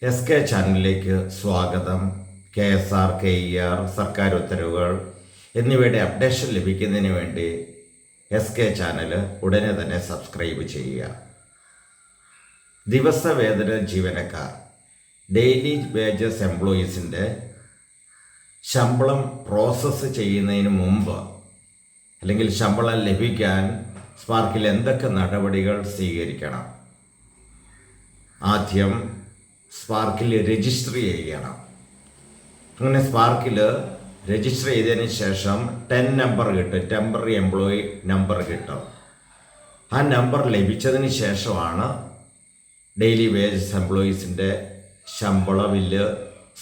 SK ചാനലിലേക്ക് സ്വാഗതം. KSR, KER, സർക്കാർ ഉത്തരവുകൾ എന്നിവയുടെ അപ്ഡേഷൻ ലഭിക്കുന്നതിന് വേണ്ടി SK ചാനൽ ഉടനെ തന്നെ സബ്സ്ക്രൈബ് ചെയ്യുക. ദിവസവേതന ജീവനക്കാർ, ഡെയിലി വേജസ് എംപ്ലോയീസിൻ്റെ ശമ്പളം പ്രോസസ്സ് ചെയ്യുന്നതിന് മുമ്പ് അല്ലെങ്കിൽ ശമ്പളം ലഭിക്കാൻ സ്പാർക്കിൽ എന്തൊക്കെ നടപടികൾ സ്വീകരിക്കണം? ആദ്യം സ്പാർക്കിൽ രജിസ്റ്റർ ചെയ്യണം. അങ്ങനെ സ്പാർക്കിൽ രജിസ്റ്റർ ചെയ്തതിന് ശേഷം 10 നമ്പർ കിട്ടും, ടെമ്പററി എംപ്ലോയി നമ്പർ കിട്ടും. ആ നമ്പർ ലഭിച്ചതിന് ശേഷമാണ് ഡെയിലി വേജസ് എംപ്ലോയീസിൻ്റെ ശമ്പള ബില്ല്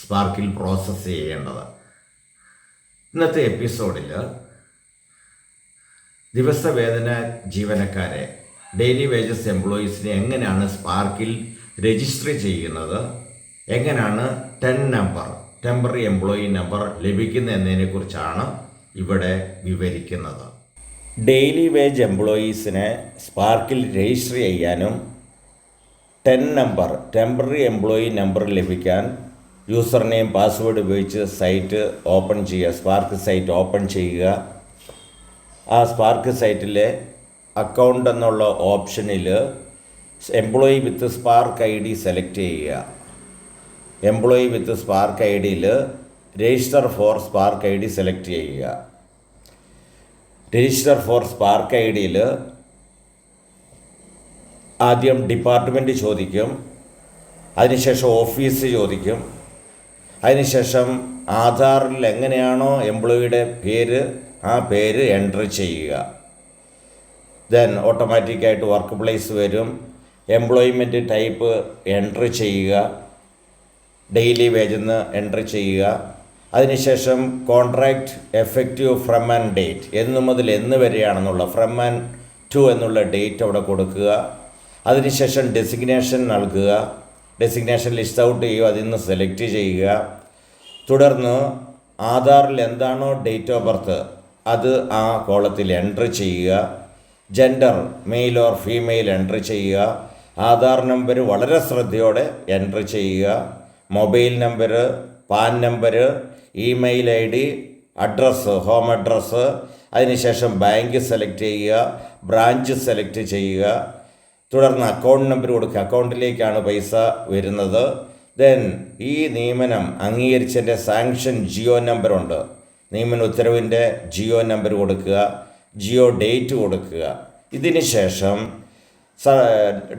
സ്പാർക്കിൽ പ്രോസസ്സ് ചെയ്യേണ്ടത്. ഇന്നത്തെ എപ്പിസോഡിൽ ദിവസവേതന ജീവനക്കാരെ, ഡെയിലി വേജസ് എംപ്ലോയീസിനെ എങ്ങനെയാണ് സ്പാർക്കിൽ രജിസ്റ്റർ ചെയ്യുന്നത്, എങ്ങനെയാണ് 10 നമ്പർ ടെമ്പററി എംപ്ലോയി നമ്പർ ലഭിക്കുന്നത് എന്നതിനെക്കുറിച്ചാണ് ഇവിടെ വിവരിക്കുന്നത്. ഡെയിലി വേജ് എംപ്ലോയീസിനെ സ്പാർക്കിൽ രജിസ്റ്റർ ചെയ്യാനും 10 നമ്പർ ടെമ്പററി എംപ്ലോയി നമ്പർ ലഭിക്കാൻ യൂസർ നെയിം പാസ്വേഡ് ഉപയോഗിച്ച് സൈറ്റ് ഓപ്പൺ ചെയ്യുക, സ്പാർക്ക് സൈറ്റ് ഓപ്പൺ ചെയ്യുക. ആ സ്പാർക്ക് സൈറ്റിലെ അക്കൗണ്ട് എന്നുള്ള ഓപ്ഷനിൽ employee with SPARK ID select ചെയ്യുക. എംപ്ലോയി വിത്ത് സ്പാർക്ക് IDയിൽ register for SPARK ID select ചെയ്യുക. രജിസ്റ്റർ ഫോർ സ്പാർക്ക് IDയിൽ ആദ്യം ഡിപ്പാർട്ട്മെൻറ്റ് ചോദിക്കും, അതിനുശേഷം ഓഫീസ് ചോദിക്കും, അതിനുശേഷം ആധാറിൽ എങ്ങനെയാണോ എംപ്ലോയിയുടെ പേര് ആ പേര് എൻ്റർ ചെയ്യുക. ദെൻ ഓട്ടോമാറ്റിക്കായിട്ട് വർക്ക് പ്ലേസ് വരും. എംപ്ലോയ്മെൻറ്റ് ടൈപ്പ് എൻ്റർ ചെയ്യുക, ഡെയിലി വേജെന്ന് എൻ്റർ ചെയ്യുക. അതിനുശേഷം contract effective from and date, എന്ന് മുതൽ എന്ന് വരെയാണെന്നുള്ള ഫ്രം ആൻഡ് ടു എന്നുള്ള ഡേറ്റ് അവിടെ കൊടുക്കുക. അതിനുശേഷം ഡെസിഗ്നേഷൻ നൽകുക. ഡെസിഗ്നേഷൻ ലിസ്റ്റ് ഔട്ട് ചെയ്യുക, അതിൽ നിന്ന് സെലക്ട് ചെയ്യുക. തുടർന്ന് ആധാറിൽ എന്താണോ ഡേറ്റ് ഓഫ് ബർത്ത് അത് ആ കോളത്തിൽ എൻ്റർ ചെയ്യുക. Gender male or female enter ചെയ്യുക. ആധാർ നമ്പർ വളരെ ശ്രദ്ധയോടെ എൻ്റർ ചെയ്യുക. Mobile number, pan number, email ID, address, home address. അതിനുശേഷം ബാങ്ക് സെലക്ട് ചെയ്യുക, ബ്രാഞ്ച് സെലക്ട് ചെയ്യുക. തുടർന്ന് അക്കൗണ്ട് നമ്പർ കൊടുക്കുക, അക്കൗണ്ടിലേക്കാണ് പൈസ വരുന്നത്. ദെൻ ഈ നിയമനം അംഗീകരിച്ചതിൻ്റെ സാങ്ഷൻ ജിയോ നമ്പറുണ്ട്, നിയമന ഉത്തരവിൻ്റെ ജിയോ നമ്പർ കൊടുക്കുക, ജിയോ ഡേറ്റ് കൊടുക്കുക. ഇതിന് ശേഷം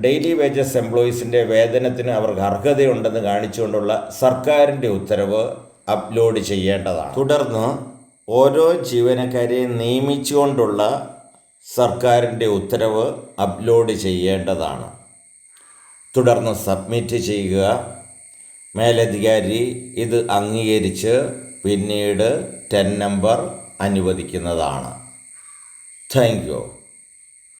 ഡെയിലി വേജസ് എംപ്ലോയീസിൻ്റെ വേതനത്തിന് അവർക്ക് അർഹതയുണ്ടെന്ന് കാണിച്ചുകൊണ്ടുള്ള സർക്കാരിൻ്റെ ഉത്തരവ് അപ്ലോഡ് ചെയ്യേണ്ടതാണ്. തുടർന്ന് ഓരോ ജീവനക്കാരെയും നിയമിച്ചുകൊണ്ടുള്ള സർക്കാരിൻ്റെ ഉത്തരവ് അപ്ലോഡ് ചെയ്യേണ്ടതാണ്. തുടർന്ന് സബ്മിറ്റ് ചെയ്യുക. മേലധികാരി ഇത് അംഗീകരിച്ച് പിന്നീട് 10 നമ്പർ അനുവദിക്കുന്നതാണ്. Thank you.